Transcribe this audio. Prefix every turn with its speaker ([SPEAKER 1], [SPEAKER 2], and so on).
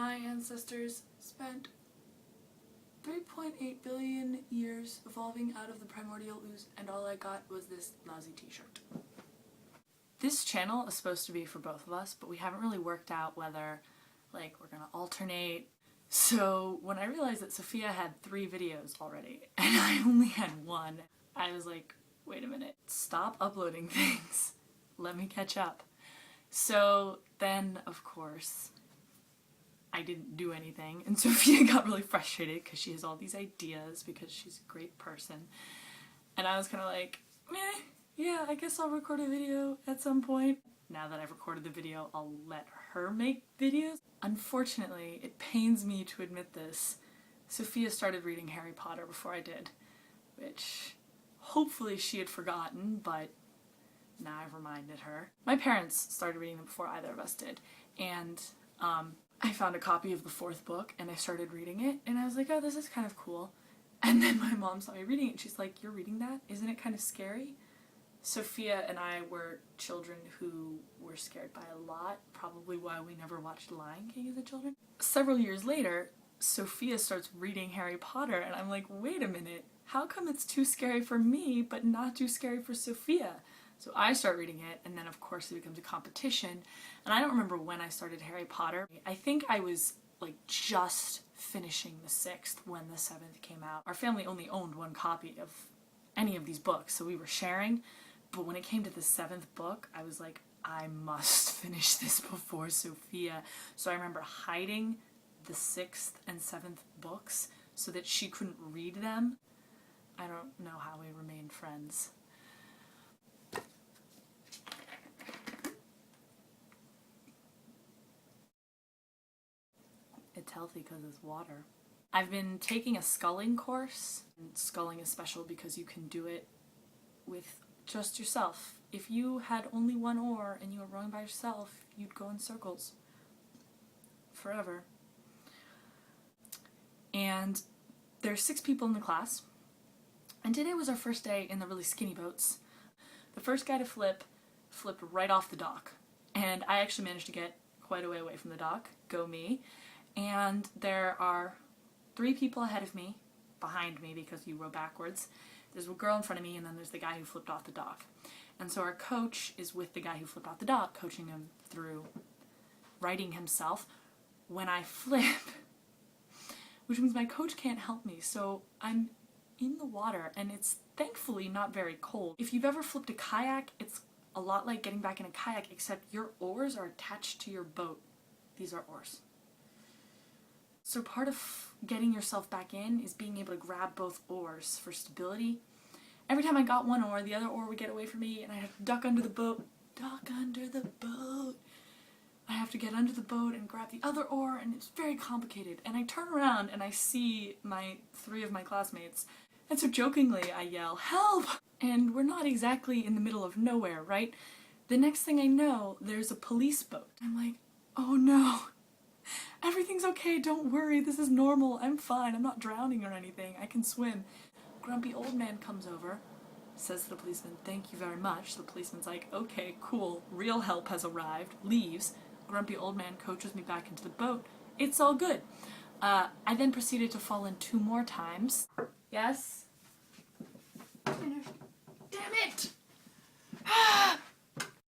[SPEAKER 1] My ancestors spent 3.8 billion years evolving out of the primordial ooze, and all I got was this lousy t-shirt. This channel is supposed to be for both of us, but we haven't really worked out whether, like, we're gonna alternate. So when I realized that Sophia had 3 videos already, and I only had 1, I was like, wait a minute, stop uploading things. Let me catch up. So then, of course, I didn't do anything, and Sophia got really frustrated because she has all these ideas because she's a great person. And I was kind of like, meh, yeah, I guess I'll record a video at some point. Now that I've recorded the video, I'll let her make videos. Unfortunately, it pains me to admit this, Sophia started reading Harry Potter before I did, which hopefully she had forgotten, but now I've reminded her. My parents started reading them before either of us did, and I found a copy of the 4th book and I started reading it, and I was like, oh, this is kind of cool. And then my mom saw me reading it and she's like, you're reading that? Isn't it kind of scary? Sophia and I were children who were scared by a lot, probably why we never watched Lion King as a children. Several years later, Sophia starts reading Harry Potter and I'm like, wait a minute, how come it's too scary for me but not too scary for Sophia? So I start reading it, and then of course it becomes a competition, and I don't remember when I started Harry Potter. I think I was like just finishing the 6th when the 7th came out. Our family only owned 1 copy of any of these books, so we were sharing, but when it came to the 7th book, I was like, I must finish this before Sophia. So I remember hiding the 6th and 7th books so that she couldn't read them. I don't know how we remained friends. It's healthy because it's water. I've been taking a sculling course. And sculling is special because you can do it with just yourself. If you had only 1 oar and you were rowing by yourself, you'd go in circles forever. And there's 6 people in the class, and today was our first day in the really skinny boats. The first guy to flipped right off the dock, and I actually managed to get quite a way away from the dock. Go me. And there are 3 people ahead of me, behind me because you row backwards. There's a girl in front of me, and then there's the guy who flipped off the dock. And so our coach is with the guy who flipped off the dock, coaching him through righting himself. When I flip, which means my coach can't help me, so I'm in the water, and it's thankfully not very cold. If you've ever flipped a kayak, it's a lot like getting back in a kayak, except your oars are attached to your boat. These are oars. So part of getting yourself back in is being able to grab both oars for stability. Every time I got 1 oar, the other oar would get away from me and I have to duck under the boat. Duck under the boat. I have to get under the boat and grab the other oar, and it's very complicated. And I turn around and I see 3 of my classmates. And so jokingly I yell, help! And we're not exactly in the middle of nowhere, right? The next thing I know, there's a police boat. I'm like, oh no. Everything's okay, don't worry, this is normal, I'm fine, I'm not drowning or anything, I can swim. Grumpy old man comes over, says to the policeman, thank you very much. The policeman's like, okay, cool, real help has arrived, leaves. Grumpy old man coaches me back into the boat. It's all good. I then proceeded to fall in 2 more times. Yes? Damn it!